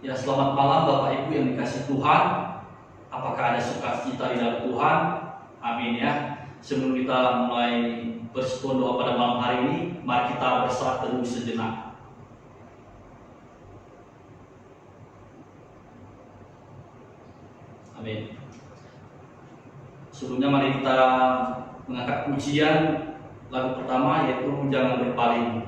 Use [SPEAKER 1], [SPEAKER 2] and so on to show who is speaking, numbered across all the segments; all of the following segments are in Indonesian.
[SPEAKER 1] Ya, selamat malam Bapak Ibu yang dikasih Tuhan. Apakah ada sukacita di dalam Tuhan? Amin ya. Sebelum kita mulai bersekutu doa pada malam hari ini, mari kita berserah teduh sejenak. Amin. Sebelumnya mari kita mengangkat pujian lagu pertama, yaitu Jangan Berpaling.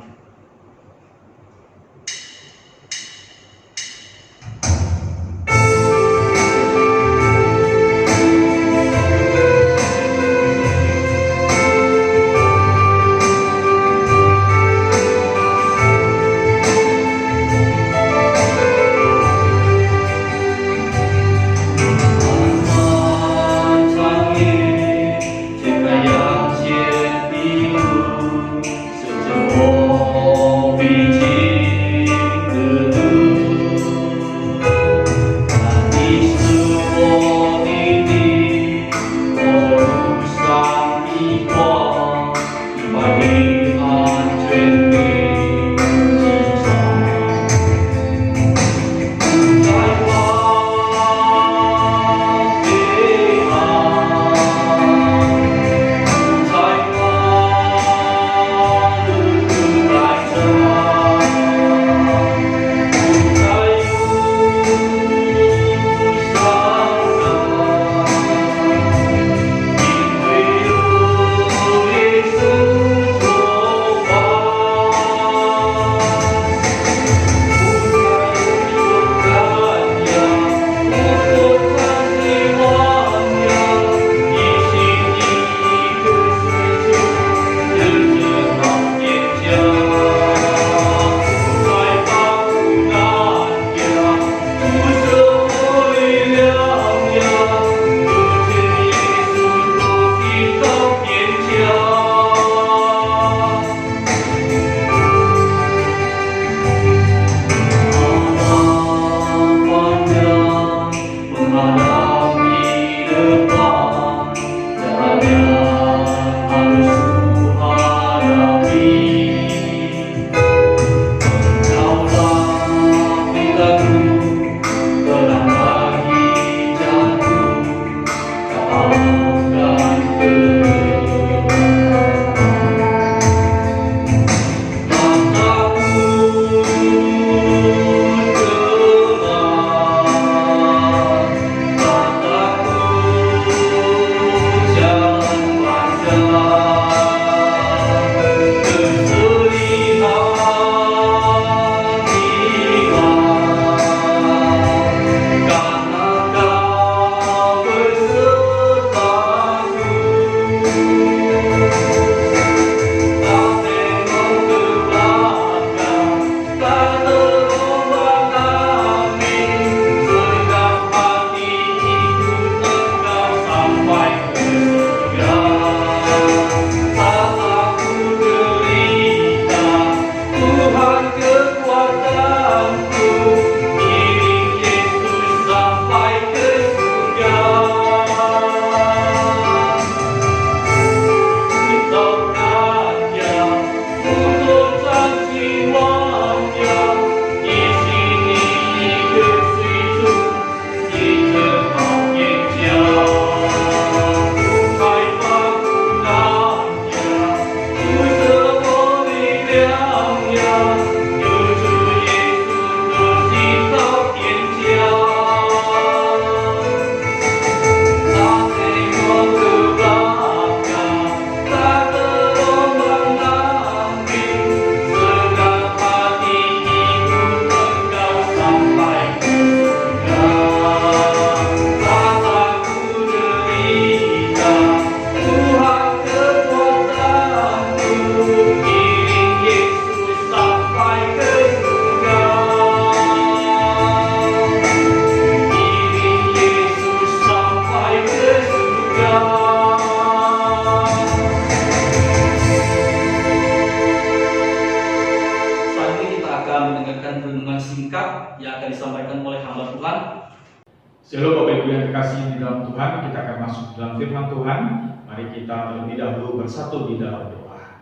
[SPEAKER 2] Shalom Bapak Ibu yang dikasihi di dalam Tuhan, kita akan masuk dalam firman Tuhan. Mari kita terlebih dahulu bersatu di dalam doa.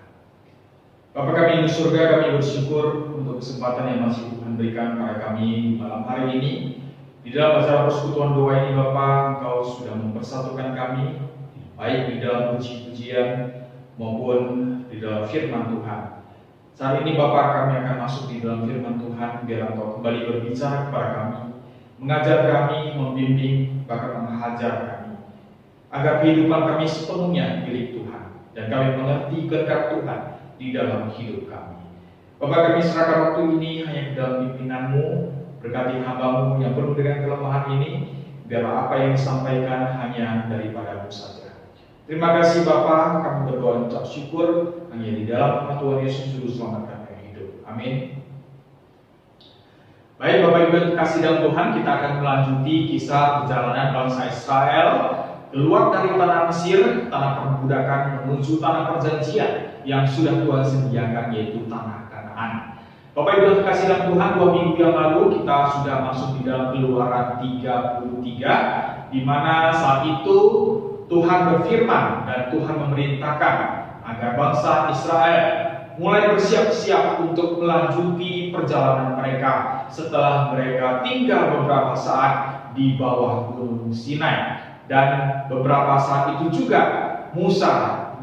[SPEAKER 2] Bapa kami di surga, kami bersyukur untuk kesempatan yang masih Tuhan memberikan kepada kami malam hari ini. Di dalam acara persekutuan doa ini Bapa, Engkau sudah mempersatukan kami, baik di dalam puji-pujian maupun di dalam firman Tuhan. Saat ini Bapa, kami akan masuk di dalam firman Tuhan, biar Engkau kembali berbicara kepada kami, mengajar kami, membimbing, bahkan menghajar kami, agar kehidupan kami sepenuhnya milik Tuhan, dan kami mengerti kehendak Tuhan di dalam hidup kami. Bapa, kami serahkan waktu ini hanya di dalam pimpinan-Mu. Berkati hamba-Mu yang penuh dengan kelemahan ini, biarlah apa yang disampaikan hanya daripada-Mu saja. Terima kasih Bapa, kami berdoa dan ucap syukur hanya di dalam nama Tuhan Yesus Juru Selamat kami hidup. Amin. Baik Bapak Ibu yang kasih dalam Tuhan, kita akan melanjuti kisah perjalanan bangsa Israel keluar dari tanah Mesir, tanah perbudakan, menuju tanah perjanjian yang sudah Tuhan sediakan, yaitu tanah Kanaan. Bapak Ibu yang kasih dalam Tuhan, 2 minggu yang lalu kita sudah masuk di dalam Keluaran 33, di mana saat itu Tuhan berfirman dan Tuhan memerintahkan agar bangsa Israel mulai bersiap-siap untuk melanjuti perjalanan mereka setelah mereka tinggal beberapa saat di bawah Gunung Sinai. Dan beberapa saat itu juga Musa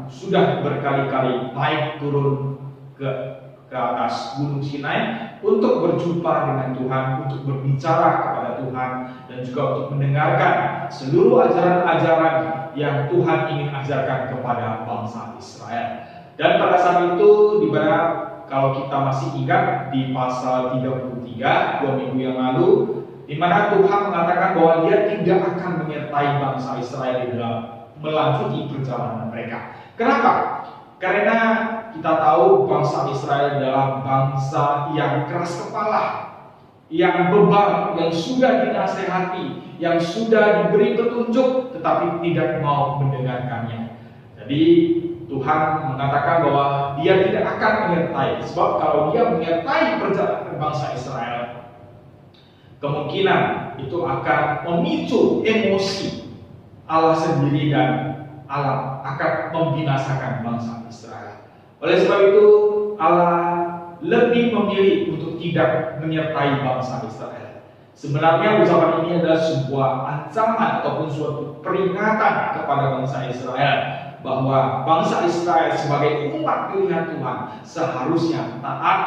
[SPEAKER 2] sudah berkali-kali naik turun ke atas Gunung Sinai untuk berjumpa dengan Tuhan, untuk berbicara kepada Tuhan, dan juga untuk mendengarkan seluruh ajaran-ajaran yang Tuhan ingin ajarkan kepada bangsa Israel. Dan pada saat itu, di mana kalau kita masih ingat di pasal 33 2 minggu yang lalu, di mana Tuhan mengatakan bahwa Dia tidak akan menyertai bangsa Israel di dalam melanjuti perjalanan mereka. Kenapa? Karena kita tahu bangsa Israel adalah bangsa yang keras kepala, yang bebal, yang sudah dinasehati, yang sudah diberi petunjuk, tetapi tidak mau mendengarkannya. Jadi Tuhan mengatakan bahwa Dia tidak akan menyertai, sebab kalau Dia menyertai perjalanan bangsa Israel, kemungkinan itu akan memicu emosi Allah sendiri dan Allah akan membinasakan bangsa Israel. Oleh sebab itu Allah lebih memilih untuk tidak menyertai bangsa Israel. Sebenarnya ucapan ini adalah sebuah ancaman ataupun suatu peringatan kepada bangsa Israel, bahwa bangsa Israel sebagai umat pilihan Tuhan seharusnya taat,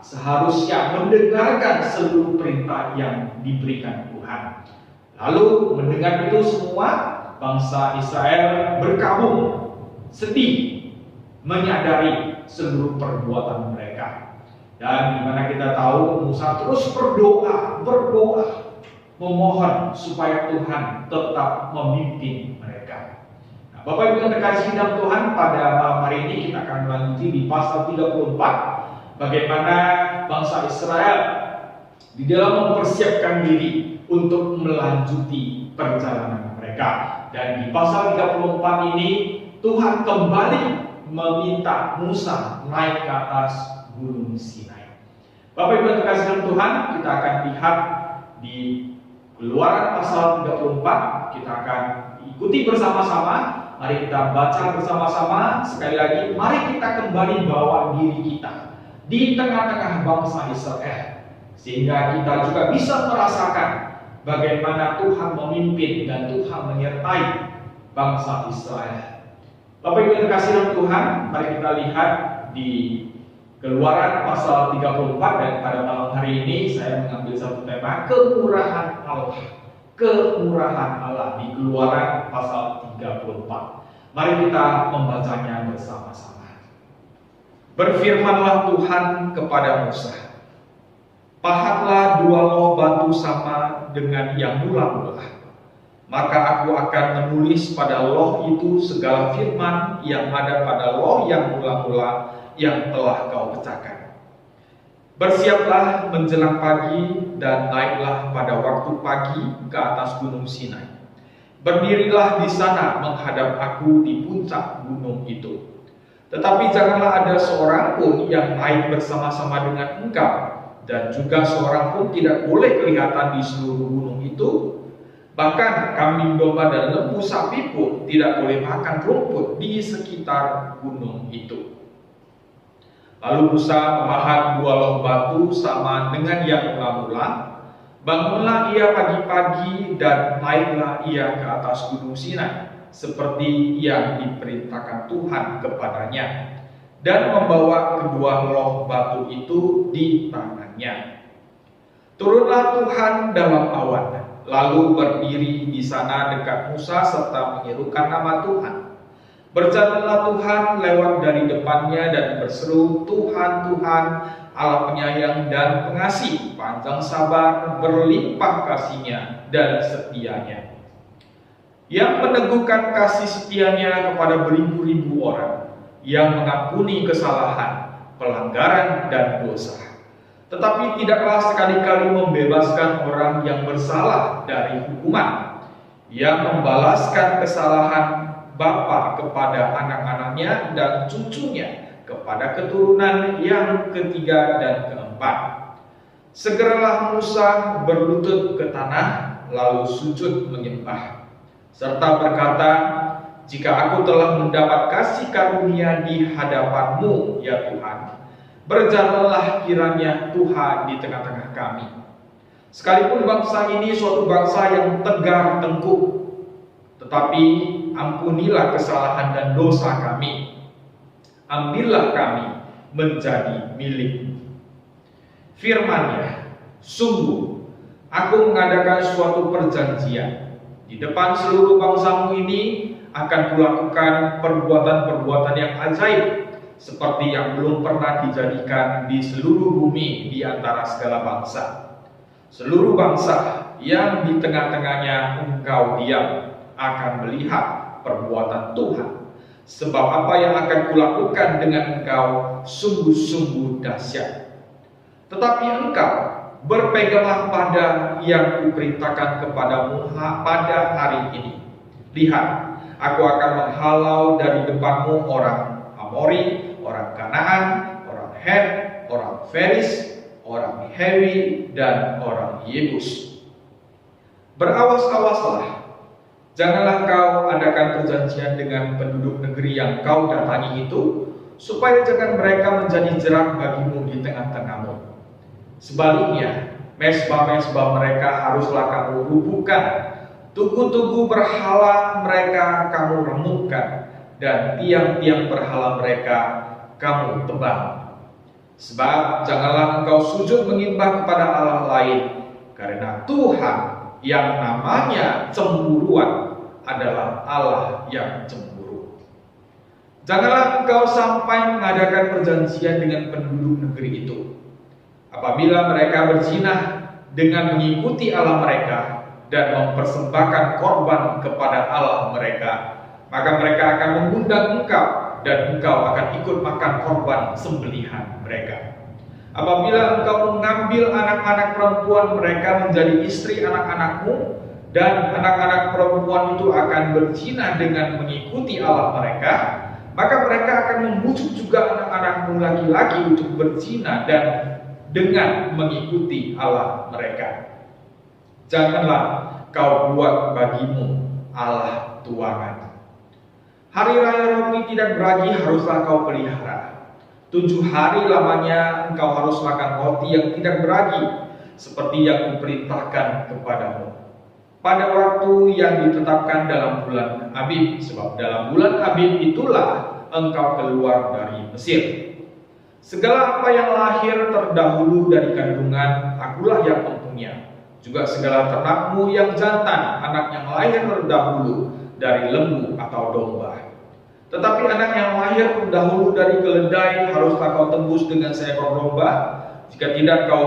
[SPEAKER 2] seharusnya mendengarkan seluruh perintah yang diberikan Tuhan. Lalu mendengar itu semua, bangsa Israel berkabung, sedih, menyadari seluruh perbuatan mereka. Dan dimana kita tahu Musa terus berdoa, memohon supaya Tuhan tetap memimpin mereka. Nah, Bapak Ibu yang terkasih dalam Tuhan, pada malam hari ini kita akan melanjuti di pasal 34, bagaimana bangsa Israel di dalam mempersiapkan diri untuk melanjuti perjalanan mereka. Dan di pasal 34 ini Tuhan kembali meminta Musa naik ke atas Gunung Sinai. Bapak Ibu yang terkasih dalam Tuhan, kita akan lihat di Keluaran pasal 34. Kita akan ikuti bersama-sama. Mari kita baca bersama-sama. Sekali lagi, mari kita kembali bawa diri kita di tengah-tengah bangsa Israel, sehingga kita juga bisa merasakan bagaimana Tuhan memimpin dan Tuhan menyertai bangsa Israel. Bapak Ibu yang terkasih dalam Tuhan, mari kita lihat di Keluaran pasal 34, dan pada malam hari ini saya mengambil satu tema, kemurahan Allah. Kemurahan Allah di Keluaran pasal 34. Mari kita membacanya bersama-sama. Berfirmanlah Tuhan kepada Musa, pahatlah 2 loh batu sama dengan yang mula-mula. Maka aku akan menulis pada loh itu segala firman yang ada pada loh yang mula-mula yang telah kau pecahkan. Bersiaplah menjelang pagi dan naiklah pada waktu pagi ke atas Gunung Sinai. Berdirilah di sana menghadap aku di puncak gunung itu. Tetapi janganlah ada seorang pun yang naik bersama-sama dengan engkau, dan juga seorang pun tidak boleh kelihatan di seluruh gunung itu. Bahkan kambing domba dan lembu sapi pun tidak boleh makan rumput di sekitar gunung itu. Lalu Musa memahat 2 loh batu sama dengan yang mula-mula. Bangunlah ia pagi-pagi dan naiklah ia ke atas gunung Sinai, seperti yang diperintahkan Tuhan kepadanya, dan membawa kedua loh batu itu di tangannya. Turunlah Tuhan dalam awan, lalu berdiri di sana dekat Musa serta menyerukan nama Tuhan. Berjalanlah Tuhan lewat dari depannya dan berseru, Tuhan, Tuhan, Allah penyayang dan pengasih, panjang sabar, berlimpah kasih-Nya dan setia-Nya, yang meneguhkan kasih setia-Nya kepada beribu-ribu orang, yang mengampuni kesalahan, pelanggaran, dan dosa, tetapi tidaklah sekali-kali membebaskan orang yang bersalah dari hukuman, yang membalaskan kesalahan bapa kepada anak-anaknya dan cucunya kepada keturunan yang ketiga dan keempat. Segeralah Musa berlutut ke tanah, lalu sujud menyembah, serta berkata, jika aku telah mendapat kasih karunia di hadapan-Mu, ya Tuhan, berjalanlah kiranya Tuhan di tengah-tengah kami. Sekalipun bangsa ini suatu bangsa yang tegar tengkuk, tetapi ampunilah kesalahan dan dosa kami. Ambillah kami menjadi milik-Mu. Firman-Nya, sungguh aku mengadakan suatu perjanjian di depan seluruh bangsa-Mu ini, akan kulakukan perbuatan-perbuatan yang ajaib seperti yang belum pernah dijadikan di seluruh bumi di antara segala bangsa. Seluruh bangsa yang di tengah-tengahnya Engkau diam akan melihat perbuatan Tuhan, sebab apa yang akan kulakukan dengan Engkau sungguh-sungguh dahsyat. Tetapi Engkau berpeganglah pada yang kuperintahkan kepadamu pada hari ini. Lihat, aku akan menghalau dari depanmu orang Amori, orang Kanaan, orang Het, orang Feris, orang Hewi, dan orang Yebus. Berawas-awaslah, janganlah kau adakan perjanjian dengan penduduk negeri yang kau datangi itu, supaya jangan mereka menjadi jerak bagimu di tengah-tengahmu. Sebaliknya, mesbah-mesbah mereka haruslah kamu rubuhkan, tugu-tugu berhala mereka kamu remukkan, dan tiang-tiang berhala mereka kamu tebang. Sebab janganlah engkau sujud menyembah kepada Allah lain, karena Tuhan yang namanya cemburuan adalah Allah yang cemburu. Janganlah engkau sampai mengadakan perjanjian dengan penduduk negeri itu. Apabila mereka berzina dengan mengikuti Allah mereka dan mempersembahkan korban kepada Allah mereka, maka mereka akan mengundang engkau dan engkau akan ikut makan korban sembelihan mereka. Apabila engkau mengambil anak-anak perempuan mereka menjadi istri anak-anakmu, dan anak-anak perempuan itu akan berzina dengan mengikuti Allah mereka, maka mereka akan membujuk juga anak-anakmu laki-laki untuk berzina dan dengan mengikuti Allah mereka. Janganlah kau buat bagimu Allah tuangan. Hari raya roti tidak beragi haruslah kau pelihara. 7 hari lamanya engkau harus makan roti yang tidak beragi, seperti yang kuperintahkan kepadamu, pada waktu yang ditetapkan dalam bulan Abib, sebab dalam bulan Abib itulah engkau keluar dari Mesir. Segala apa yang lahir terdahulu dari kandungan, akulah yang mempunyai. Juga segala ternakmu yang jantan, anak yang lahir terdahulu dari lembu atau domba. Tetapi anak yang lahir terdahulu dari keledai haruslah kau tebus dengan seekor domba. Jika tidak kau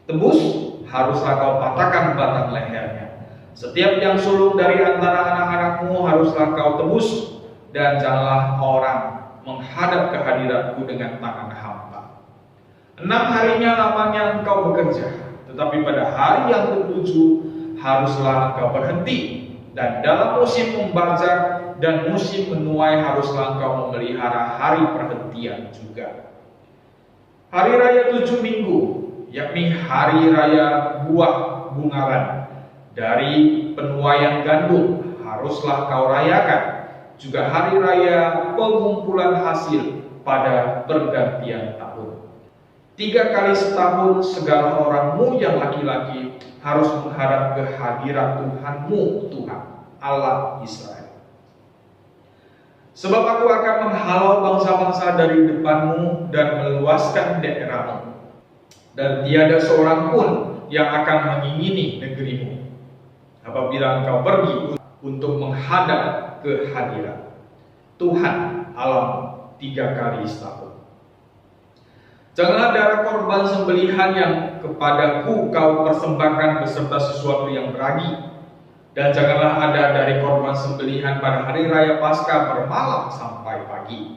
[SPEAKER 2] tebus, haruslah kau patahkan batang lehernya. Setiap yang sulung dari antara anak-anakmu haruslah kau tebus, dan janganlah orang menghadap kehadiratku dengan tangan hampa. 6 harinya lamanya engkau bekerja, tetapi pada hari yang ke-7 haruslah engkau berhenti, dan dalam musim membajak dan musim menuai haruslah engkau memelihara hari perhentian juga. Hari raya 7 minggu, yakni hari raya buah bungaran dari penuaian gandum, haruslah kau rayakan. Juga hari raya pengumpulan hasil pada pergantian tahun. 3 kali setahun segala orangmu yang laki-laki harus menghadap ke hadirat Tuhanmu, Tuhan Allah Israel. Sebab aku akan menghalau bangsa-bangsa dari depanmu dan meluaskan daerahmu, dan tiada seorang pun yang akan mengingini negerimu apabila engkau pergi untuk menghadap ke hadirat Tuhan Allah 3 kali setahun. Janganlah darah korban sembelihan yang kepadaku kau persembahkan beserta sesuatu yang beragi, dan janganlah ada dari korban sembelihan pada hari raya Paskah bermalam sampai pagi.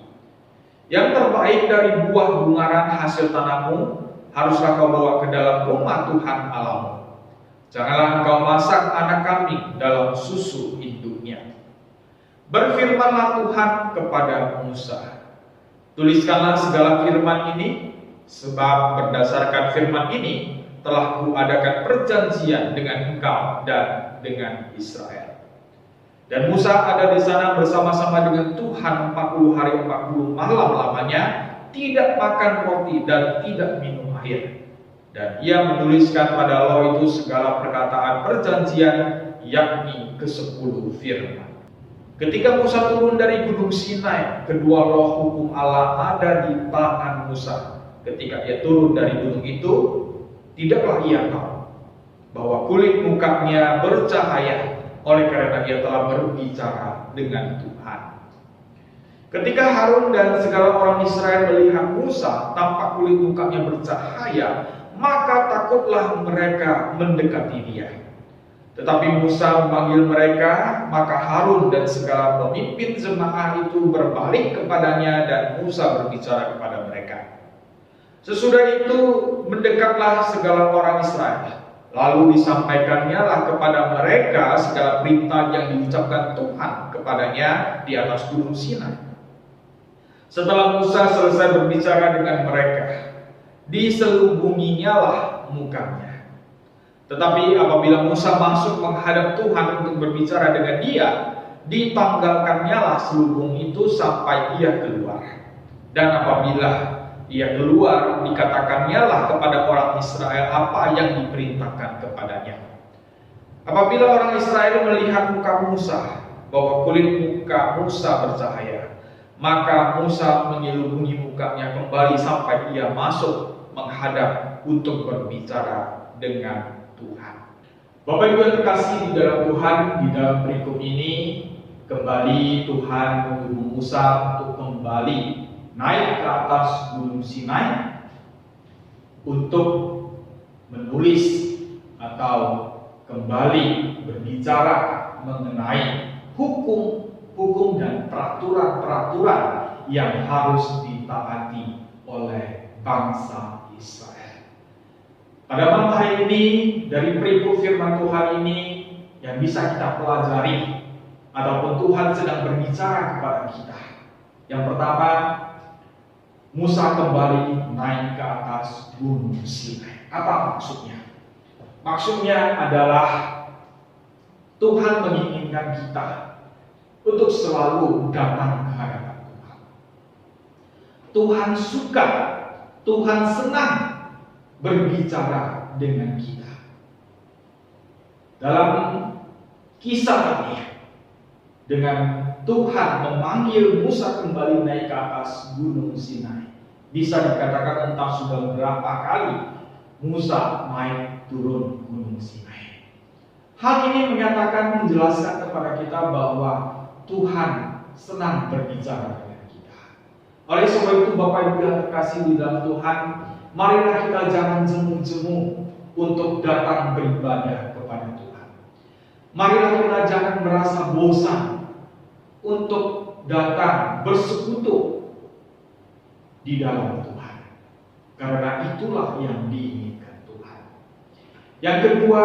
[SPEAKER 2] Yang terbaik dari buah bungaran hasil tanahmu haruslah kau bawa ke dalam rumah Tuhan Allahmu. Janganlah engkau masak anak kambing dalam susu induknya. Berfirmanlah Tuhan kepada Musa, tuliskanlah segala firman ini, sebab berdasarkan firman ini telah kuadakan perjanjian dengan engkau dan dengan Israel. Dan Musa ada di sana bersama-sama dengan Tuhan 40 hari 40 malam lamanya, tidak makan roti dan tidak minum air. Dan ia menuliskan pada loh itu segala perkataan perjanjian, yakni ke-10 firman. Ketika Musa turun dari gunung Sinai, kedua loh hukum Allah ada di tangan Musa. Ketika ia turun dari gunung itu, tidaklah ia tahu bahwa kulit mukanya bercahaya, oleh karena ia telah berbicara dengan Tuhan. Ketika Harun dan segala orang Israel melihat Musa tampak kulit mukanya bercahaya, maka takutlah mereka mendekati dia. Tetapi Musa memanggil mereka, maka Harun dan segala pemimpin jemaah itu berbalik kepadanya dan Musa berbicara kepada mereka. Sesudah itu mendekatlah segala orang Israel, lalu disampaikannya lah kepada mereka segala perintah yang diucapkan Tuhan kepadanya di atas gunung Sinai. Setelah Musa selesai berbicara dengan mereka, diselubunginya lah mukanya. Tetapi apabila Musa masuk menghadap Tuhan untuk berbicara dengan dia, ditanggalkannya lah selubung itu sampai ia keluar. Dan apabila ia keluar, dikatakannya lah kepada orang Israel apa yang diperintahkan kepadanya. Apabila orang Israel melihat muka Musa, bahwa kulit muka Musa bercahaya, maka Musa menyelubungi mukanya kembali sampai ia masuk menghadap untuk berbicara dengan Tuhan. Bapak Ibu yang terkasih di dalam Tuhan, di dalam perikop ini kembali Tuhan menyuruh Musa untuk kembali naik ke atas gunung Sinai untuk menulis atau kembali berbicara mengenai hukum-hukum dan peraturan-peraturan yang harus ditaati oleh bangsa Israel. Pada malam hari ini, dari perikop firman Tuhan ini yang bisa kita pelajari ataupun Tuhan sedang berbicara kepada kita. Yang pertama, Musa kembali naik ke atas gunung Sinai. Apa maksudnya? Maksudnya adalah Tuhan menginginkan kita untuk selalu datang ke hadapan Tuhan. Tuhan suka, Tuhan senang berbicara dengan kita. Dalam kisah ini, dengan Tuhan memanggil Musa kembali naik ke atas gunung Sinai, bisa dikatakan entah sudah berapa kali Musa naik turun gunung Sinai. Hal ini menyatakan, menjelaskan kepada kita bahwa Tuhan senang berbicara dengan kita. Oleh sebab itu Bapak Ibu yang terkasih di dalam Tuhan, marilah kita jangan jemu-jemu untuk datang beribadah kepada Tuhan. Marilah kita jangan merasa bosan untuk datang bersekutu di dalam Tuhan, karena itulah yang diinginkan Tuhan. Yang kedua,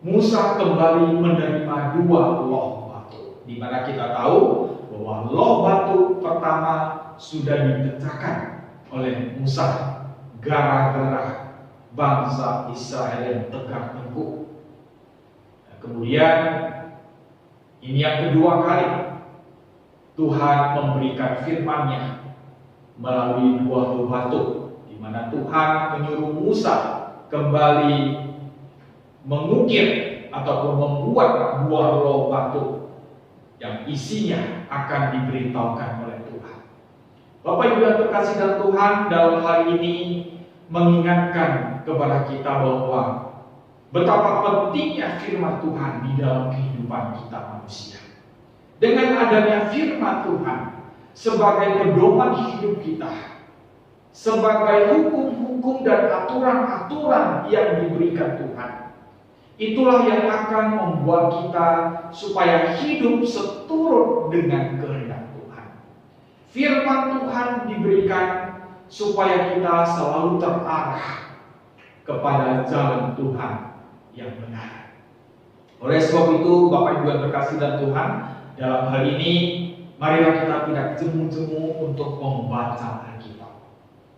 [SPEAKER 2] Musa kembali menerima 2 loh batu, di mana kita tahu bahwa loh batu pertama sudah dipecahkan oleh Musa gara-gara bangsa Israel yang tegak tengkuk. Kemudian ini yang kedua kali Tuhan memberikan firman-Nya melalui dua buah batu, di mana Tuhan menyuruh Musa kembali mengukir ataupun membuat dua roh batu yang isinya akan diberitahukan oleh Tuhan. Bapak Ibu yang terkasih dalam Tuhan, dalam hal ini mengingatkan kepada kita bahwa betapa pentingnya firman Tuhan di dalam kehidupan kita manusia. Dengan adanya firman Tuhan sebagai pedoman hidup kita, sebagai hukum-hukum dan aturan-aturan yang diberikan Tuhan, itulah yang akan membuat kita supaya hidup seturut dengan kehendak Tuhan. Firman Tuhan diberikan supaya kita selalu terarah kepada jalan Tuhan yang benar. Oleh sebab itu, Bapak Ibu yang terkasih dalam Tuhan, dalam hal ini marilah kita tidak jemu-jemu untuk membaca Alkitab.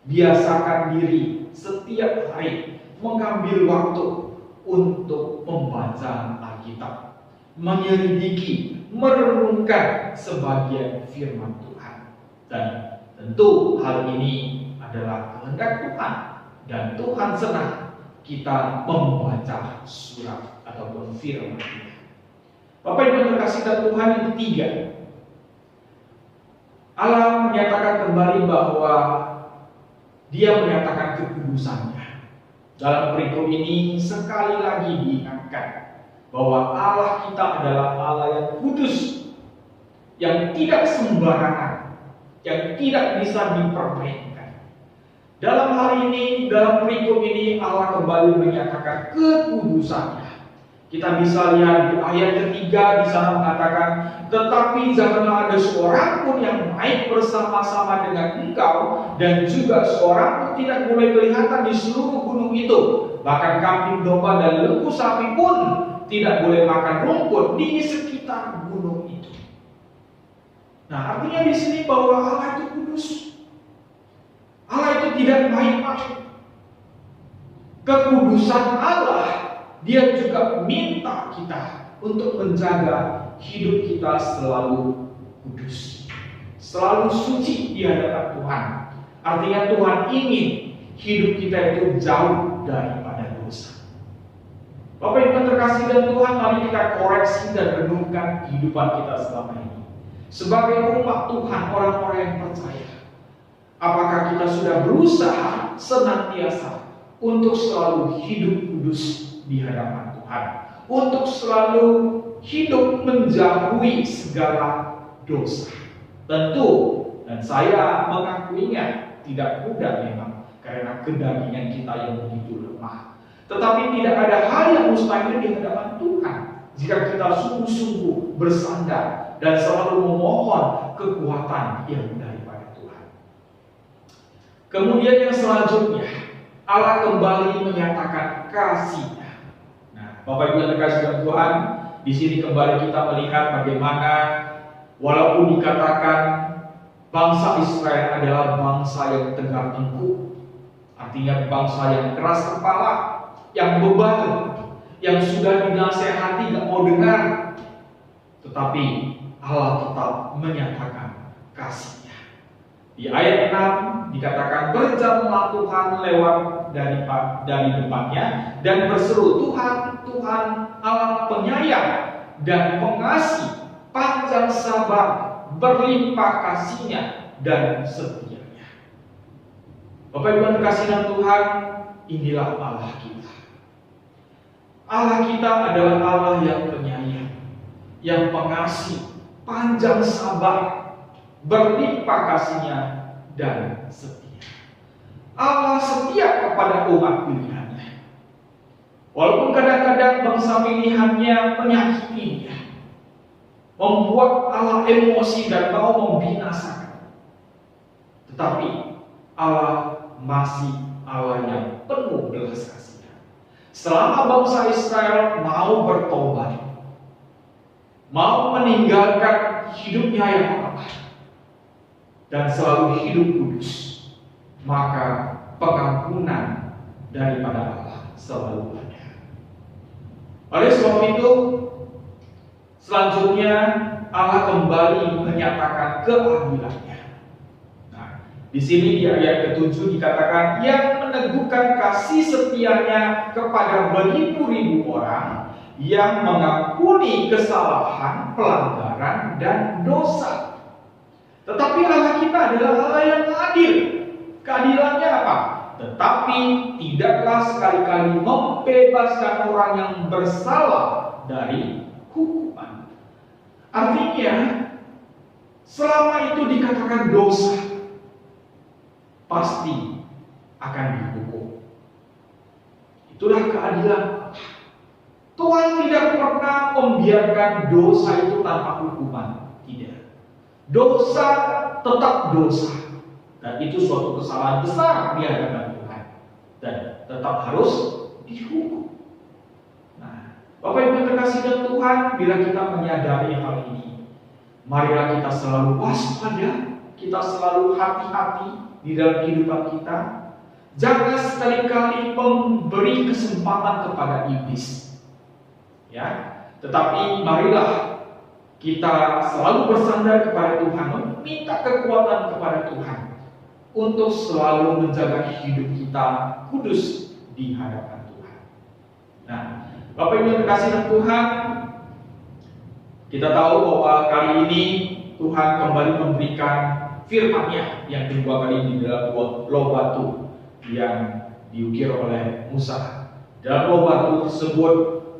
[SPEAKER 2] Biasakan diri setiap hari mengambil waktu untuk membaca Alkitab, menyelidiki, merenungkan sebagian firman Tuhan. Dan tentu hal ini adalah kehendak Tuhan, dan Tuhan senang kita membaca surat ataupun firman Tuhan. Bapak Ibu yang terkasih dalam Tuhan, yang ketiga, Allah menyatakan kembali bahwa Dia menyatakan kekudusannya. Dalam perikop ini sekali lagi diingatkan bahwa Allah kita adalah Allah yang kudus, yang tidak sembarangan, yang tidak bisa dipermainkan. Dalam hal ini, dalam perikop ini Allah kembali menyatakan kekudusannya. Kita bisa lihat di ayat ketiga, di sana mengatakan, tetapi janganlah ada seorang pun yang naik bersama-sama dengan engkau, dan juga seorang pun tidak boleh kelihatan di seluruh gunung itu. Bahkan kambing domba dan lembu sapi pun tidak boleh makan rumput di sekitar gunung itu. Nah, artinya di sini bahwa Allah itu kudus. Allah itu tidak main-main. Kekudusan Allah, Dia juga minta kita untuk menjaga hidup kita selalu kudus, selalu suci di hadapan Tuhan. Artinya Tuhan ingin hidup kita itu jauh daripada dosa. Bapak Ibu terkasih dalam Tuhan, mari kita koreksi dan renungkan kehidupan kita selama ini. Sebagai umat Tuhan, orang-orang yang percaya, apakah kita sudah berusaha senantiasa untuk selalu hidup kudus di hadapan Tuhan, untuk selalu hidup menjauhi segala dosa? Tentu, dan saya mengakuinya, tidak mudah memang, karena kedagingan kita yang begitu lemah. Tetapi tidak ada hal yang mustahil di hadapan Tuhan jika kita sungguh-sungguh bersandar dan selalu memohon kekuatan yang daripada Tuhan. Kemudian yang selanjutnya, Allah kembali menyatakan kasih-Nya. Nah, Bapak Ibu yang terkasih dalam Tuhan, di sini kembali kita melihat bagaimana walaupun dikatakan bangsa Israel adalah bangsa yang tegar tengkuk, artinya bangsa yang keras kepala, yang bebal, yang sudah dinasehati gak mau dengar, tetapi Allah tetap menyatakan kasih-Nya. Di ayat 6 dikatakan, berjalanlah Tuhan lewat dari depannya dan berseru, Tuhan, Tuhan Allah penyayang dan pengasih, panjang sabar, berlimpah kasih-Nya dan setia-Nya. Bapak Ibu yang terkasih dalam Tuhan, inilah Allah kita. Allah kita adalah Allah yang penyayang, yang pengasih, panjang sabar, berlimpah kasih-Nya dan setia. Allah setia kepada umat pilihannya. Walaupun kadang-kadang bangsa pilihannya menyakitinya, membuat Allah emosi dan mau membinasakan, tetapi Allah masih Allah yang penuh belas kasihan. Selama bangsa Israel mau bertobat, mau meninggalkan hidupnya yang lemah dan selalu hidup kudus, maka pengampunan daripada Allah selalu ada. Oleh sebab itu, selanjutnya Allah kembali menyatakan keadilan-Nya. Nah, Di sini di ayat ke-7 dikatakan yang meneguhkan kasih setianya kepada beribu-ribu orang yang mengampuni kesalahan, pelanggaran, dan dosa. Tetapi Allah kita adalah Allah yang adil. Keadilannya apa? Tetapi tidaklah sekali-kali membebaskan orang yang bersalah dari hukuman. Artinya, selama itu dikatakan dosa, pasti akan dihukum. Itulah keadilan. Tuhan tidak pernah membiarkan dosa itu tanpa hukuman. Tidak. Dosa tetap dosa. Dan itu suatu kesalahan besar di hadapan Tuhan. Dan tetap harus dihukum. Nah, Bapak Ibu terkasih dalam Tuhan, bila kita menyadari hal ini, marilah kita selalu waspada, kita selalu hati-hati di dalam kehidupan kita. Jangan sekali-kali memberi kesempatan kepada iblis. Ya, tetapi marilah kita selalu bersandar kepada Tuhan, meminta kekuatan kepada Tuhan untuk selalu menjaga hidup kita kudus di hadapan Tuhan. Nah, Bapak Ibu terkasih dalam Tuhan, kita tahu bahwa kali ini Tuhan kembali memberikan firman-Nya yang kedua kali di dalam loh batu yang diukir oleh Musa. Dalam loh batu tersebut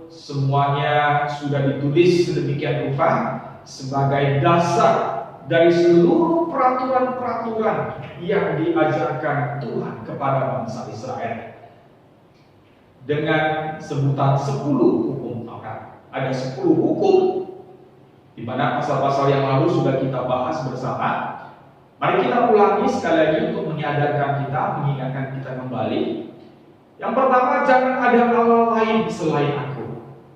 [SPEAKER 2] semuanya sudah ditulis sedemikian rupa sebagai dasar dari seluruh peraturan-peraturan yang diajarkan Tuhan kepada bangsa Israel. Dengan sebutan 10 hukum Taurat. Ada 10 hukum di mana pasal-pasal yang lalu sudah kita bahas bersama. Mari kita ulangi sekali lagi untuk menyadarkan kita, mengingatkan kita kembali. Yang pertama, jangan ada Allah lain selain aku.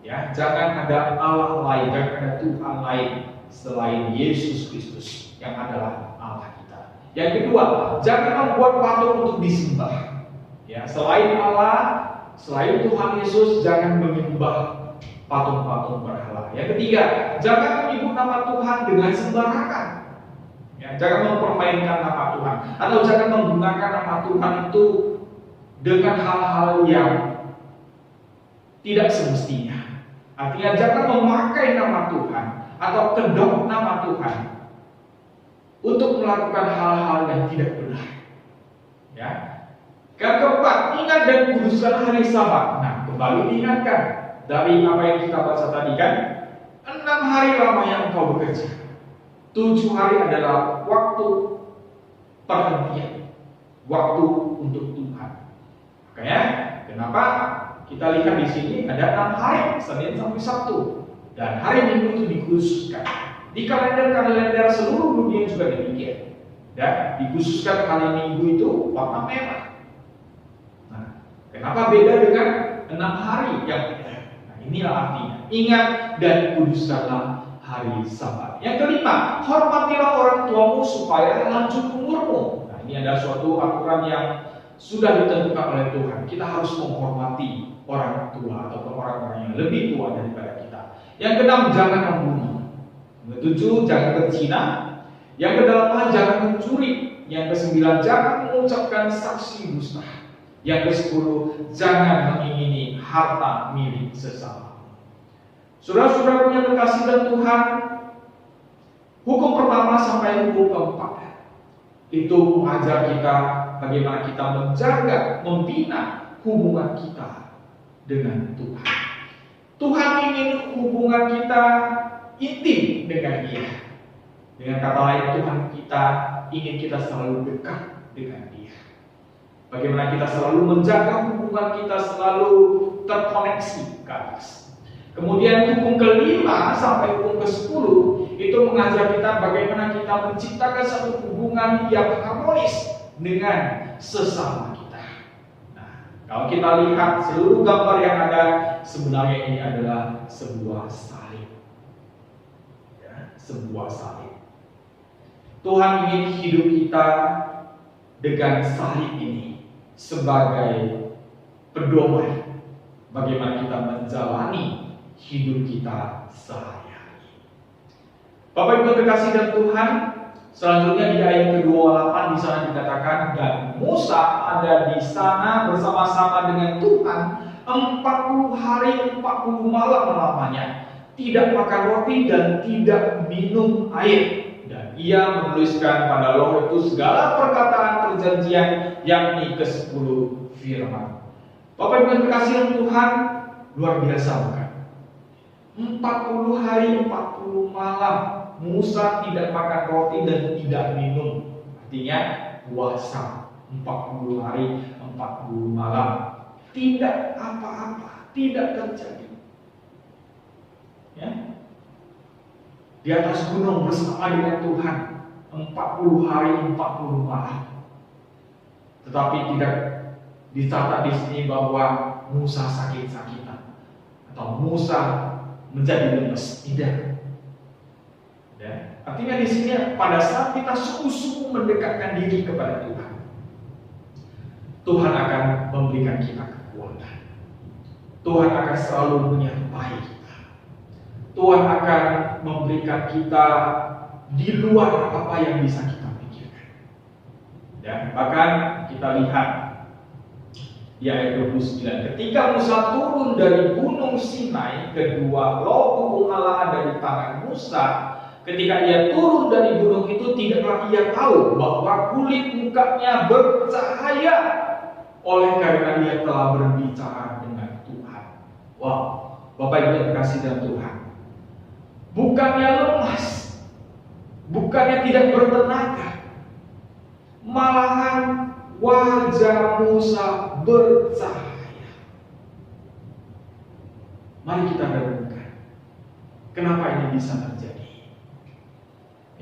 [SPEAKER 2] Ya, jangan ada Allah lain, jangan ada Tuhan lain selain Yesus Kristus yang adalah Allah kita. Yang kedua, jangan membuat patung untuk disembah. Ya, selain Allah, selain Tuhan Yesus, jangan menyembah patung-patung berhala. Yang ketiga, jangan menyebut nama Tuhan dengan sembarangan. Ya, jangan mempermainkan nama Tuhan, atau jangan menggunakan nama Tuhan itu dengan hal-hal yang tidak semestinya. Artinya jangan memakai nama Tuhan atau kedok nama Tuhan untuk melakukan hal-hal yang tidak benar. Ya. Yang keempat, ingat dan kuduskan hari Sabat. Nah, kembali diingatkan dari apa yang kita baca tadi kan, 6 hari lamanya engkau bekerja, 7 hari adalah waktu perhentian, waktu untuk Tuhan. Makanya, kenapa kita lihat di sini ada 6 hari, Senin sampai Sabtu, dan hari Minggu itu dikhususkan. Di kalender-kalender seluruh dunia juga demikian. Dan dikhususkan hari Minggu itu warna merah. Nah, kenapa beda dengan 6 hari yang beda? Nah, inilah artinya. Ingat dan kuduskanlah hari Sabat. Yang kelima, hormatilah orang tuamu supaya lanjut umurmu. Nah, ini ada suatu aturan yang sudah ditentukan oleh Tuhan. Kita harus menghormati orang tua atau orang-orang yang lebih tua daripada kita. Yang keenam, jangan membunuh. Yang ketujuh, jangan berzina. Yang kedelapan, jangan mencuri. Yang kesembilan, jangan mengucapkan saksi dusta. Yang kesepuluh, jangan mengingini harta milik sesama. Saudara-saudara yang terkasih dalam Tuhan, hukum pertama sampai hukum keempat itu mengajar kita bagaimana kita menjaga, membina hubungan kita dengan Tuhan. Tuhan ingin hubungan kita intim dengan Dia. Dengan kata lain, Tuhan kita ingin kita selalu dekat dengan Dia. Bagaimana kita selalu menjaga hubungan kita selalu terkoneksi ke atas. Kemudian hukum kelima sampai hukum ke-10 itu mengajar kita bagaimana kita menciptakan satu hubungan yang harmonis dengan sesama kita. Nah, kalau kita lihat seluruh gambar yang ada, sebenarnya ini adalah sebuah salib. Ya, sebuah salib. Tuhan ingin hidup kita dengan salib ini sebagai pedoman bagaimana kita menjalani hidup kita sehari-hari. Bapak Ibu terkasih dalam Tuhan, Selanjutnya di ayat ke-28 di sana dikatakan, dan Musa ada di sana bersama-sama dengan Tuhan 40 hari 40 malam lamanya, tidak makan roti dan tidak minum air. Dan ia menuliskan pada loh itu segala perkataan perjanjian, yakni ke-10 firman. Bapak Ibu yang terkasih Tuhan, luar biasa bukan? 40 hari 40 malam Musa tidak makan roti dan tidak minum. Artinya puasa 40 hari 40 malam. Tidak apa-apa, tidak terjadi. Ya. Di atas gunung bersama dengan Tuhan 40 hari 40 malam. Tetapi tidak dicatat di sini bahwa Musa sakit-sakitan atau Musa menjadi lemes. Tidak. Ya. Artinya di sini pada saat kita sungguh-sungguh mendekatkan diri kepada Tuhan, Tuhan akan memberikan kita kekuatan. Tuhan akan selalu menyertai kita. Tuhan akan memberikan kita di luar apa yang bisa kita pikirkan. Dan bahkan kita lihat di ayat 29, ketika Musa turun dari gunung Sinai, kedua loh gunung Allah dari tangan Musa. Ketika ia turun dari gunung itu, tidaklah ia tahu bahwa kulit mukanya bercahaya oleh karena ia telah berbicara dengan Tuhan. Wow, Bapak Ibu yang terkasih dalam Tuhan, bukannya lemas, bukannya tidak bertenaga, malahan wajah Musa bercahaya. Mari kita renungkan, kenapa ini bisa terjadi?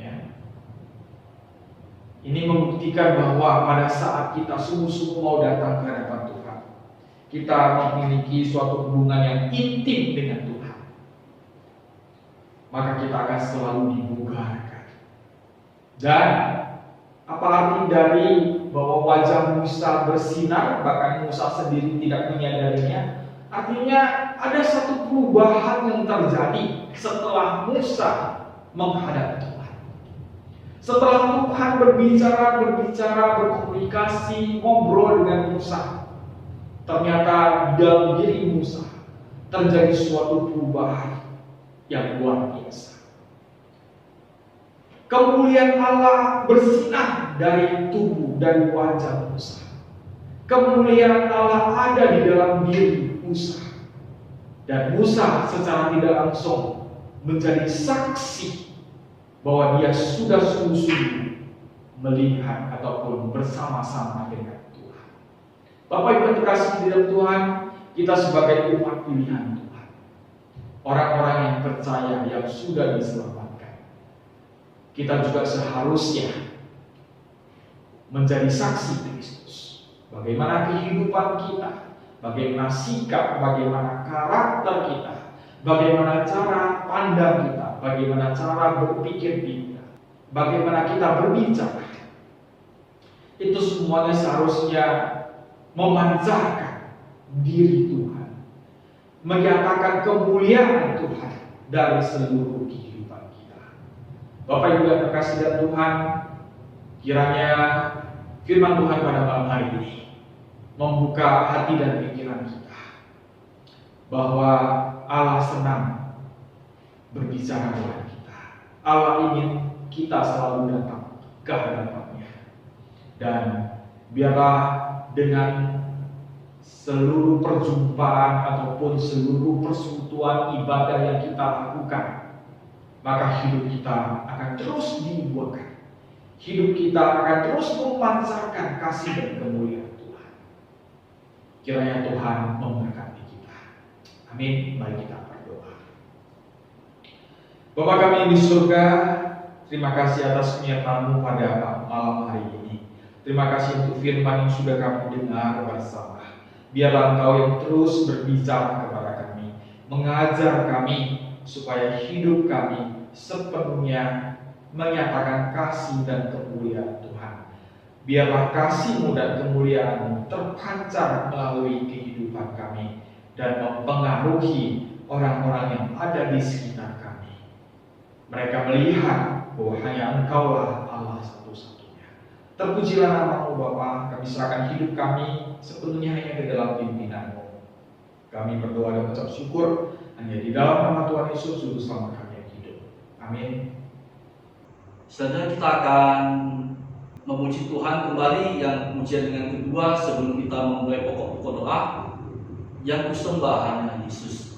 [SPEAKER 2] Ya. Ini membuktikan bahwa pada saat kita sungguh-sungguh mau datang ke hadapan Tuhan, kita memiliki suatu hubungan yang intim dengan Tuhan, maka kita akan selalu dibugarkan. Dan apa arti dari bahwa wajah Musa bersinar, bahkan Musa sendiri tidak menyadarinya? Artinya ada satu perubahan yang terjadi setelah Musa menghadap Tuhan. Setelah Tuhan berbicara, berkomunikasi, ngobrol dengan Musa, ternyata dalam diri Musa terjadi suatu perubahan yang luar biasa. Kemuliaan Allah bersinar dari tubuh dan wajah Musa. Kemuliaan Allah ada di dalam diri Musa. Dan Musa secara tidak langsung menjadi saksi bahwa dia sudah sungguh-sungguh melihat ataupun bersama-sama dengan Tuhan. Bapak Ibu yang terkasih di dalam Tuhan, kita sebagai umat pilihan Tuhan, orang-orang yang percaya, yang sudah diselamatkan, kita juga seharusnya menjadi saksi Kristus. Bagaimana kehidupan kita, bagaimana sikap, bagaimana karakter kita, bagaimana cara pandang kita, bagaimana cara berpikir kita, bagaimana kita berbicara. Itu semuanya seharusnya memancarkan diri Tuhan, menyatakan kemuliaan Tuhan dari seluruh kehidupan kita. Bapak Ibu yang terkasih dalam Tuhan, kiranya firman Tuhan pada malam hari ini membuka hati dan pikiran kita bahwa Allah senang berbicara dengan kita. Allah ingin kita selalu datang ke hadapan-Nya. Dan biarlah dengan seluruh perjumpaan ataupun seluruh persekutuan ibadah yang kita lakukan, maka hidup kita akan terus diubahkan. Hidup kita akan terus memancarkan kasih dan kemuliaan Tuhan. Kiranya Tuhan memberkati kita. Amin. Mari kita berdoa. Bapa kami di surga, terima kasih atas penyertaan-Mu pada malam hari ini. Terima kasih untuk firman yang sudah kami dengar bersama. Biarlah Engkau yang terus berbicara kepada kami, mengajar kami supaya hidup kami sepenuhnya menyatakan kasih dan kemuliaan Tuhan. Biarlah kasih-Mu dan kemuliaan-Mu terpancar melalui kehidupan kami dan mempengaruhi orang-orang yang ada di sekitar kami. Mereka melihat bahwa hanya Engkaulah Allah satu-satunya. Terpujilah nama-Mu Bapa, kami serahkan hidup kami sepenuhnya hanya ke dalam pimpinan-Mu. Kami berdoa dan mengucap syukur hanya di dalam nama Tuhan Yesus Juru Selamat kami yang hidup. Amin.
[SPEAKER 1] Selanjutnya kita akan memuji Tuhan kembali yang pujian dengan kedua sebelum kita memulai pokok-pokok doa. Yang kusembah hanya Yesus.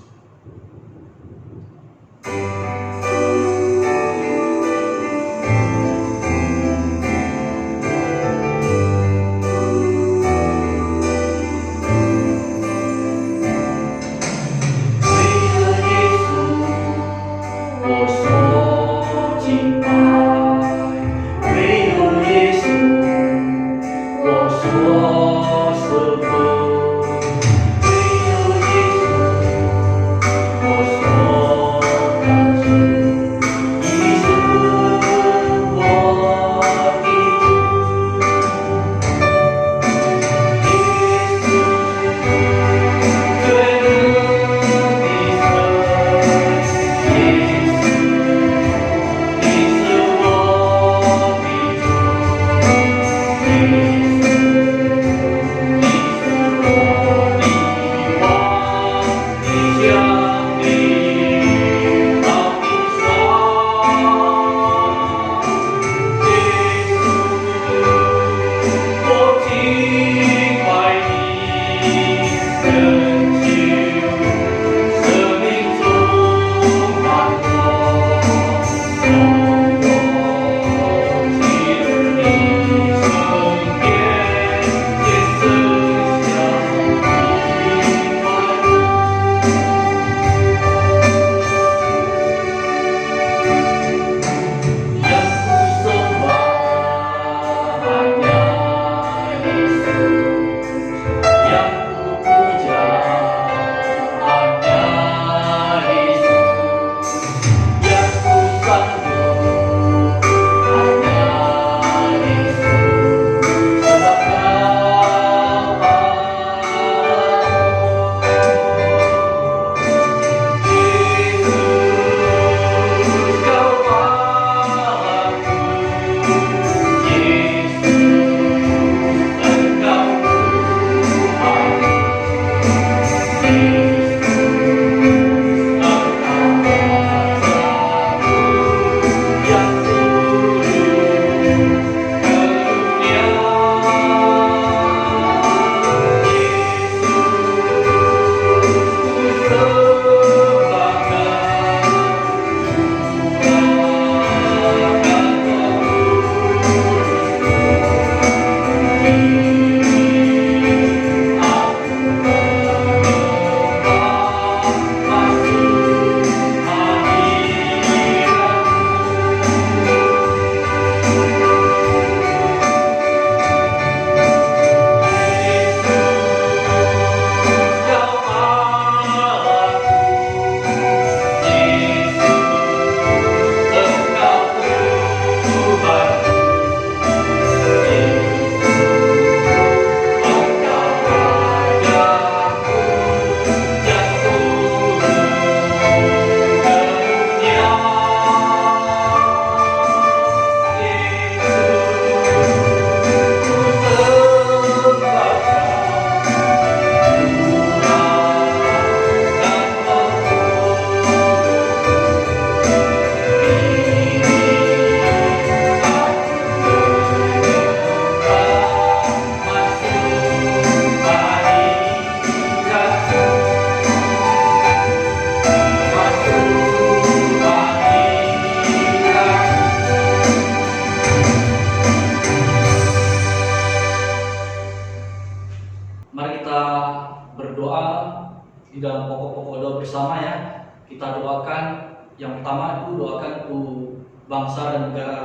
[SPEAKER 1] Yang pertama itu doakan untuk bangsa dan negara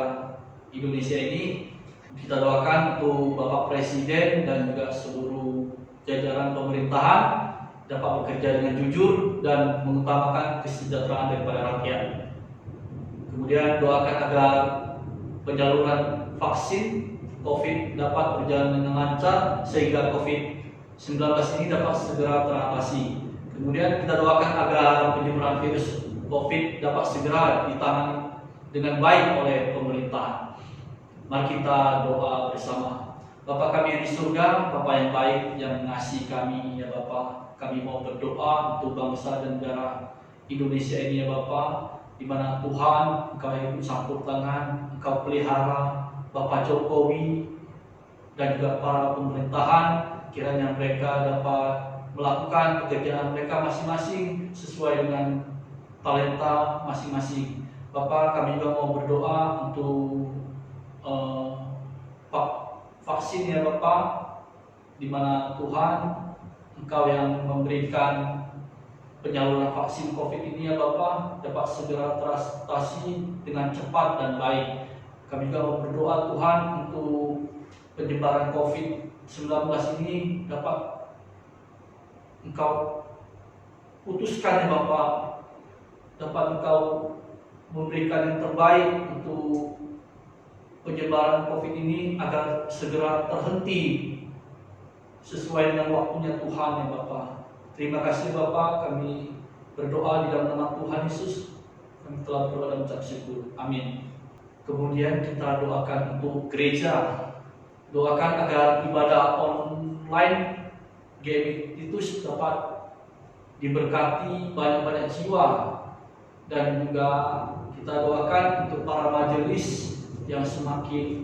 [SPEAKER 1] Indonesia ini. Kita doakan untuk Bapak Presiden dan juga seluruh jajaran pemerintahan dapat bekerja dengan jujur dan mengutamakan kesejahteraan daripada rakyat. Kemudian doakan agar penyaluran vaksin COVID dapat berjalan dengan lancar sehingga COVID-19 ini dapat segera teratasi. Kemudian kita doakan agar penyebaran virus COVID dapat segera ditangani dengan baik oleh pemerintah. Mari kita doa bersama. Bapa kami yang di surga, Bapa yang baik, yang mengasihi kami, ya Bapa. Kami mau berdoa untuk bangsa dan negara Indonesia ini, ya Bapa, di mana Tuhan Engkau ikut campur tangan, Engkau pelihara Bapak Jokowi dan juga para pemerintahan, kiranya mereka dapat melakukan pekerjaan mereka masing-masing sesuai dengan talenta masing-masing. Bapak, kami juga mau berdoa untuk vaksin, ya Bapak, di mana Tuhan Engkau yang memberikan penyaluran vaksin COVID ini, ya Bapak, dapat segera teratasi dengan cepat dan baik. Kami juga mau berdoa Tuhan untuk penyebaran COVID-19 ini dapat Engkau putuskan, ya Bapak, dapat Engkau memberikan yang terbaik untuk penyebaran COVID ini agar segera terhenti sesuai dengan waktunya Tuhan, ya Bapak. Terima kasih Bapak, kami berdoa di dalam nama Tuhan Yesus. Kami telah berdoa dan mengucap syukur. Amin. Kemudian kita doakan untuk gereja. Doakan agar ibadah online GMI Titus dapat diberkati banyak-banyak jiwa. Dan juga kita doakan untuk para majelis yang semakin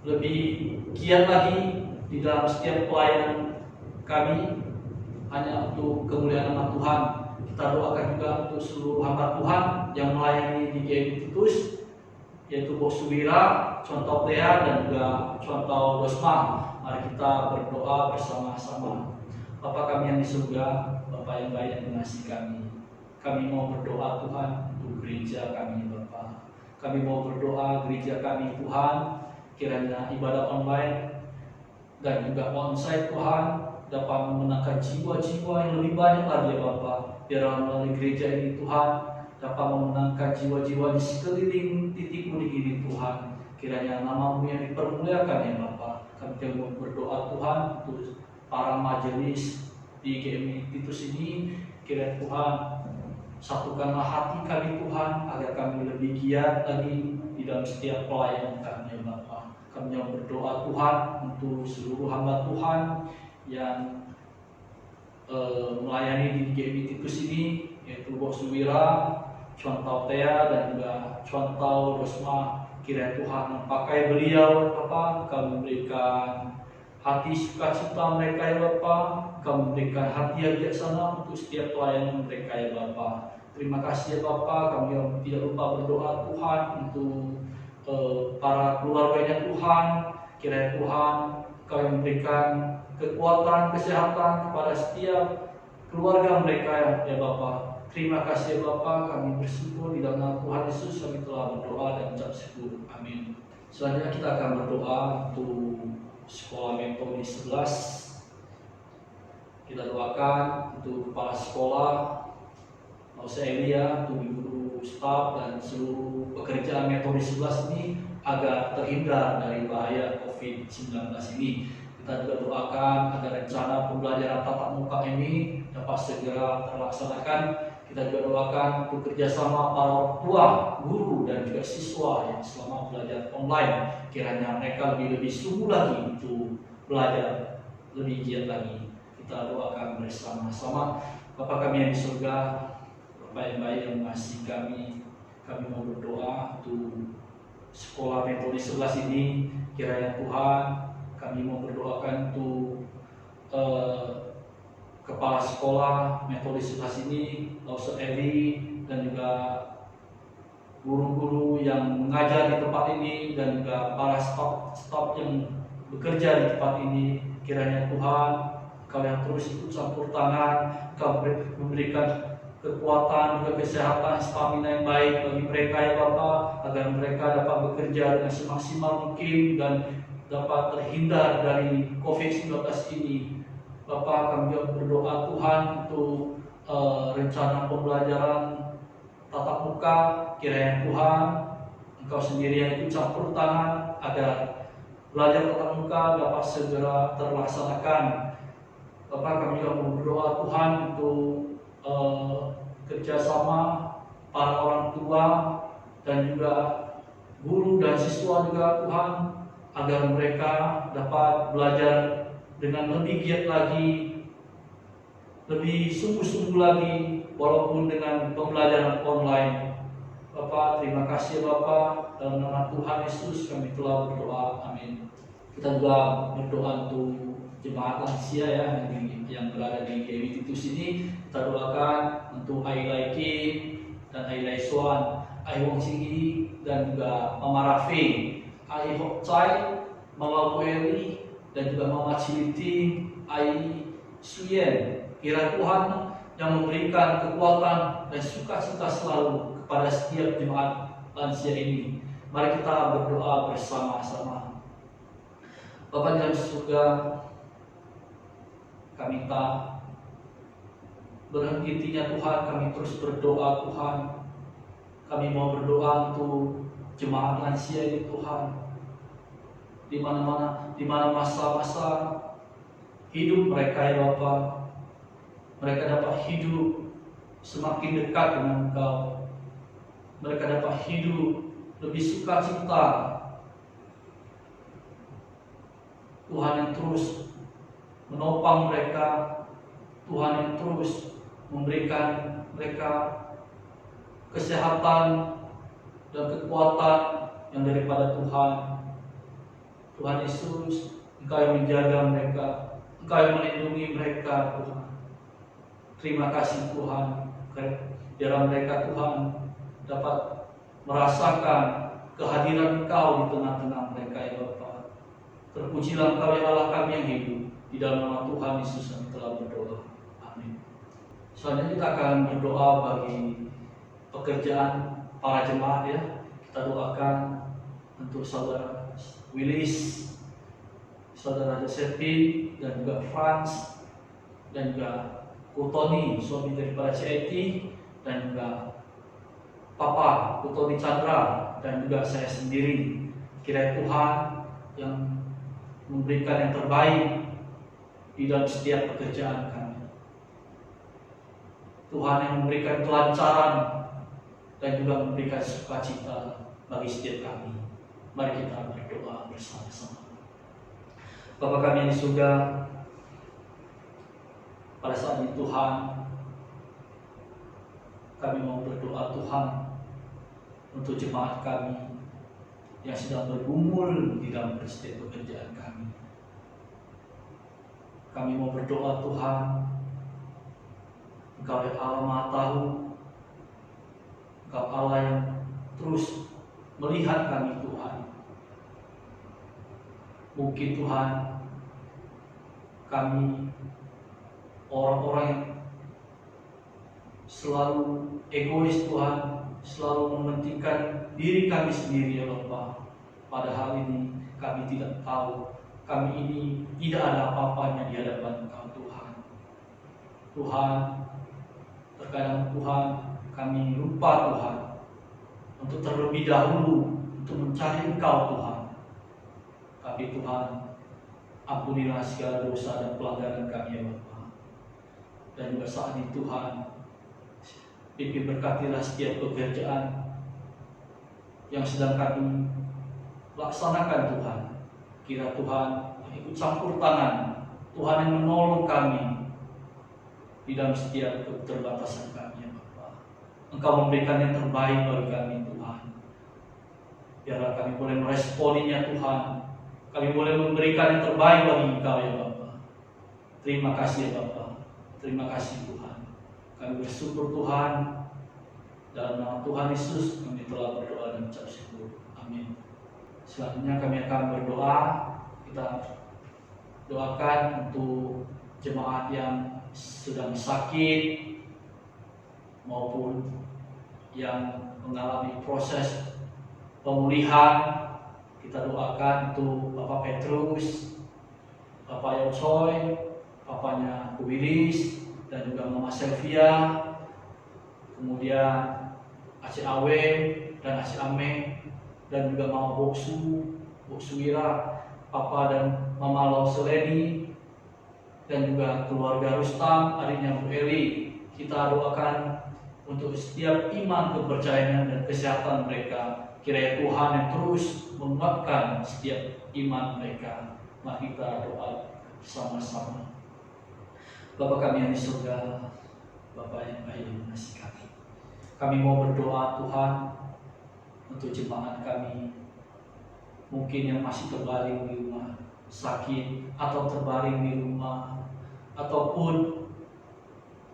[SPEAKER 1] lebih giat lagi di dalam setiap pelayanan kami, hanya untuk kemuliaan nama Tuhan. Kita doakan juga untuk seluruh hamba Tuhan yang melayani di GMI Titus, yaitu Bok Suwira, Contoh Tea, dan juga Contoh Dosma. Mari kita berdoa bersama-sama. Bapa kami yang di surga, Bapa yang baik yang mengasihi kami mau berdoa Tuhan untuk gereja kami, Bapa. Kami mau berdoa gereja kami Tuhan, kiranya ibadah online dan juga onsite Tuhan dapat memenangkan jiwa-jiwa yang lebih banyak lagi, ya Bapa. Biarlah melalui gereja ini Tuhan dapat memenangkan jiwa-jiwa di sekeliling titik mudik ini Tuhan. Kiranya nama-Mu yang dipermuliakan, ya Bapa. Kami mau berdoa Tuhan untuk para majelis di GMI Titus ini. Kiranya Tuhan satukanlah hati kami Tuhan agar kami lebih giat lagi di dalam setiap pelayanan kami, ya Bapa. Kami mau berdoa Tuhan untuk seluruh hamba Tuhan yang melayani di GMI Titus ini, yaitu Bok Suwira, Contoh Tea, dan juga Contoh Dosma. Kiranya Tuhan memakai beliau, Bapa. Kami memberikan hati sukacita mereka, ya Bapa. Kami memberikan hati yang bijaksana untuk setiap pelayanan mereka, ya Bapa. Terima kasih, ya Bapa. Kami tidak lupa berdoa Tuhan untuk para keluarganya Tuhan. Kiranya Tuhan Kau yang memberikan kekuatan, kesehatan kepada setiap keluarga mereka, ya Bapa. Terima kasih, ya Bapa. Kami bersyukur di dalam nama Tuhan Yesus kami telah berdoa dan mengucap syukur. Amin. Selanjutnya kita akan berdoa untuk sekolah Metodis 11. Kita doakan untuk kepala sekolah, Mausa Elia, untuk guru, staf, dan seluruh pekerjaan Metodis 11 ini agar terhindar dari bahaya COVID-19 ini. Kita juga doakan agar rencana pembelajaran tatap muka ini dapat segera terlaksanakan. Kita juga doakan untuk kerjasama para orang tua, guru, dan juga siswa yang selama belajar online. Kiranya mereka lebih sungguh lagi untuk belajar, lebih giat lagi. Kita doakan bersama-sama. Bapa kami yang di surga, Bapa yang baik yang mengasihi kami mau berdoa untuk sekolah Metodis 11 ini. Kiranya Tuhan, kami mau berdoakan untuk kepala sekolah Metodis 11 ini, Lausa Eli, dan juga guru-guru yang mengajar di tempat ini, dan juga para staf yang bekerja di tempat ini. Kiranya Tuhan, Kau yang terus ikut campur tangan, Kau memberikan kekuatan, juga kesehatan, stamina yang baik bagi mereka, ya Bapa, agar mereka dapat bekerja dengan semaksimal mungkin dan dapat terhindar dari COVID-19 ini. Bapa, kami juga berdoa Tuhan untuk rencana pembelajaran tatap muka. Kiranya Tuhan, Engkau sendiri yang ikut campur tangan agar belajar tatap muka dapat segera terlaksanakan. Bapa, kami juga berdoa Tuhan untuk kerjasama para orang tua dan juga guru dan siswa juga Tuhan, agar mereka dapat belajar dengan lebih giat lagi, lebih sungguh-sungguh lagi, walaupun dengan pembelajaran online. Bapak, terima kasih Bapak, dalam nama Tuhan Yesus kami telah berdoa, amin. Kita juga berdoa untuk jemaat lansia ya yang berada di GW Titus ini. Kita doakan untuk Ailai Kim dan Ailai Swan, Ai Wong Singgi dan juga Mama Rafi, Ai Hok Chai, Mama Eli dan juga Mama Ciliti, Ai Suyen. Kira Tuhan yang memberikan kekuatan dan sukacita selalu kepada setiap jemaat lansia ini. Mari kita berdoa bersama-sama. Bapa di dalam surga, kami tak berhenti-hentinya Tuhan, kami terus berdoa Tuhan. Kami mau berdoa untuk jemaat lansia ini Tuhan. Di mana masa-masa hidup mereka ya Bapa, mereka dapat hidup semakin dekat dengan Engkau. Mereka dapat hidup lebih sukacita. Tuhan yang terus menopang mereka, Tuhan yang terus memberikan mereka kesehatan dan kekuatan yang daripada Tuhan. Tuhan Yesus, Engkau yang menjaga mereka, Engkau yang melindungi mereka Tuhan. Terima kasih Tuhan, biarlah mereka Tuhan dapat merasakan kehadiran Engkau di tengah-tengah mereka ya Bapa. Terpujilah Engkau ya Allah kami yang hidup. Di dalam nama Tuhan Yesus kami telah berdoa. Amin. Selanjutnya kita akan berdoa bagi pekerjaan para jemaat ya. Kita doakan untuk saudara Willis, saudara Josephine dan juga Franz dan juga Kutoni, suami daripada CIT, dan juga Papa Kutoni Chandra dan juga saya sendiri. Kiranya Tuhan yang memberikan yang terbaik di dalam setiap pekerjaan kami. Tuhan yang memberikan kelancaran dan juga memberikan sukacita bagi setiap kami. Mari kita berdoa bersama-sama. Bapa kami yang di surga, pada saat ini Tuhan, kami mau berdoa Tuhan untuk jemaat kami yang sedang bergumul di dalam setiap pekerjaan kami. Kami mau berdoa Tuhan, Engkau yang Allah Maha Tahu, Engkau Allah yang terus melihat kami Tuhan. Mungkin Tuhan, kami orang-orang yang selalu egois Tuhan, selalu mementingkan diri kami sendiri ya Bapa. Padahal ini kami tidak tahu, kami ini tidak ada apa-apanya di hadapan Engkau Tuhan. Tuhan, terkadang Tuhan kami lupa Tuhan untuk terlebih dahulu untuk mencari Engkau Tuhan. Tapi Tuhan, ampunilah segala dosa dan pelanggaran kami ya Bapa. Dan juga saat ini Tuhan, pimpin berkatilah setiap pekerjaan yang sedang kami laksanakan Tuhan. Kira Tuhan yang ikut campur tangan, Tuhan yang menolong kami di dalam setiap keterbatasan kami ya Bapa. Engkau memberikan yang terbaik bagi kami Tuhan. Biarlah kami boleh meresponinya Tuhan. Kami boleh memberikan yang terbaik bagi Engkau ya Bapa. Terima kasih ya Bapa. Terima kasih Tuhan. Kami bersyukur Tuhan. Dalam nama Tuhan Yesus kami telah berdoa dan ucap syukur. Amin. Selanjutnya kami akan berdoa. Kita doakan untuk jemaat yang sedang sakit maupun yang mengalami proses pemulihan. Kita doakan untuk Bapak Petrus, Bapak Yocoy, papanya Bu Wilis, dan juga Mama Selvia, kemudian Aceh Awe dan Aceh Ame, dan juga Mama Boksu Wira, Papa dan Mama Lauseleni, dan juga keluarga Rustam, adiknya Bu Eli. Kita doakan untuk setiap iman, kepercayaan dan kesehatan mereka. kiranya Tuhan yang terus menguatkan setiap iman mereka. Mari kita doa sama-sama. Bapa kami yang di surga, Bapa yang baik yang mengasihi kami. Kami mau berdoa Tuhan untuk jemaat kami, mungkin yang masih terbaring di rumah sakit atau terbaring di rumah, ataupun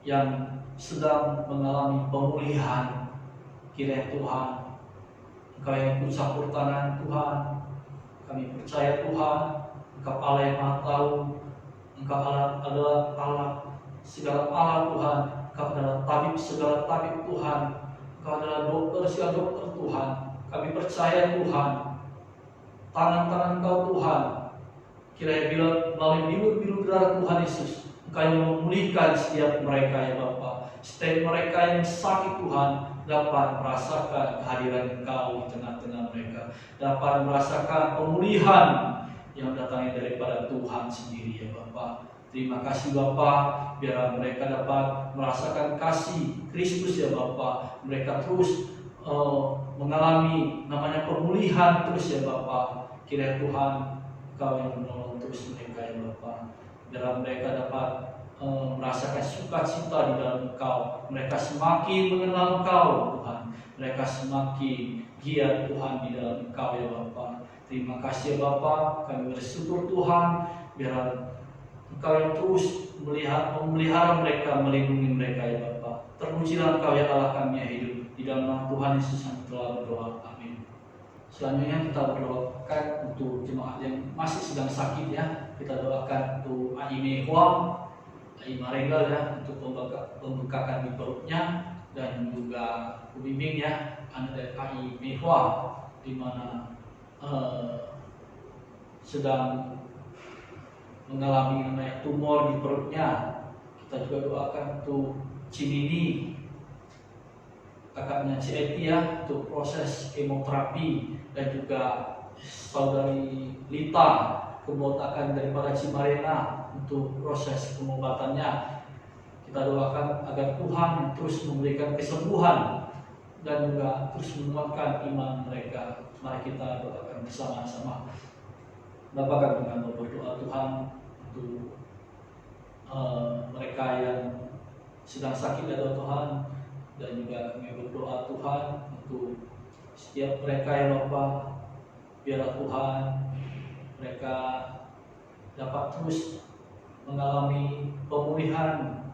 [SPEAKER 1] yang sedang mengalami pemulihan. Kiranya Tuhan, Engkau yang ikut campur tangan Tuhan. Kami percaya Tuhan, Engkau Allah yang Maha Tahu, Engkau adalah Allah segala Allah Tuhan, Engkau adalah tabib segala tabib Tuhan, Engkau adalah dokter segala dokter Tuhan. Kami percaya Tuhan, tangan-tangan Engkau Tuhan, kiranya bila melalui bilur-bilur darah Tuhan Yesus, Engkau yang memulihkan setiap mereka ya Bapa. Setiap mereka yang sakit Tuhan dapat merasakan kehadiran Engkau di tengah-tengah mereka, dapat merasakan pemulihan yang datangnya daripada Tuhan sendiri ya Bapa. Terima kasih Bapa, biar mereka dapat merasakan kasih Kristus ya Bapa. Mereka terus mengalami namanya pemulihan terus ya Bapa. Kiranya Tuhan Engkau yang menolong terus mereka ya Bapa. Biar mereka dapat merasakan sukacita di dalam Engkau. Mereka semakin mengenal Engkau Tuhan. Mereka semakin giat Tuhan di dalam Engkau ya Bapa. Terima kasih ya Bapa, kami bersyukur Tuhan, biar Engkau yang terus memelihara mereka, melindungi mereka ya Bapa. Terpujilah Engkau ya Allah kami yang hidup. Di dalam nama Tuhan Yesus yang telah berdoa. Amin. Selanjutnya kita berdoakan untuk jemaat yang masih sedang sakit ya. Kita doakan untuk Aime Huang, Aime Regal ya, untuk pembengkakan di perutnya, dan juga Bimbing ya, anak dari Aime Huang, di mana sedang mengalami namanya tumor di perutnya. Kita juga doakan untuk Cimini, kakaknya Cieti ya, untuk proses kemoterapi, dan juga saudari Lita, kebotakan daripada Cimarena, untuk proses pengobatannya. Kita doakan agar Tuhan terus memberikan kesembuhan dan juga terus menguatkan iman mereka. Mari kita doakan bersama-sama. Bapa kami dengan berdoa Tuhan untuk mereka yang sedang sakit ya Tuhan, dan juga kami berdoa Tuhan untuk setiap mereka ya Bapa. Biarlah Tuhan mereka dapat terus mengalami pemulihan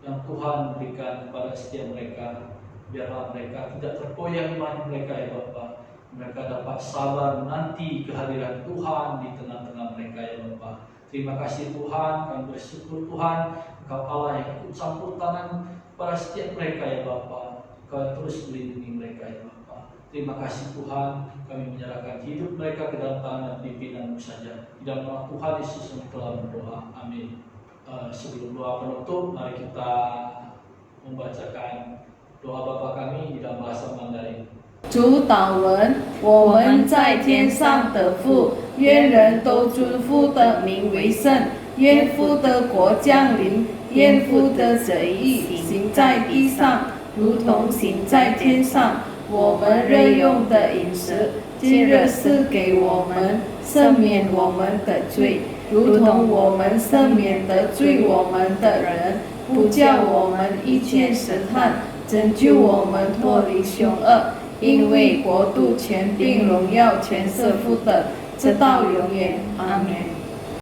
[SPEAKER 1] yang Tuhan berikan kepada setiap mereka. Biarlah mereka tidak tergoyah iman mereka ya Bapa. Mereka dapat sabar menanti kehadiran Tuhan di tengah-tengah mereka ya Bapa. Terima kasih Tuhan, kami bersyukur Tuhan, Engkau Allah yang ikut campur tangan pada setiap mereka ya Bapa. Engkau terus melindungi mereka ya Bapa. Terima kasih Tuhan, kami menyerahkan hidup mereka ke dalam tangan dan pimpinan-Mu saja. Di dalam nama Tuhan Yesus yang telah berdoa. Amin. Sebelum doa penutup, mari kita membacakan doa Bapa kami di dalam bahasa Mandarin.
[SPEAKER 3] 主祷文：我们在天上的父，愿人都尊父的名为圣，愿父的国降临，愿父的旨意行在地上，如同行在天上。我们日用的饮食，今日赐给我们，赦免我们的罪，如同我们赦免得罪我们的人，不叫我们遇见试探，拯救我们脱离凶恶。因为国度、权柄、荣耀全是父的，直到永远。阿门。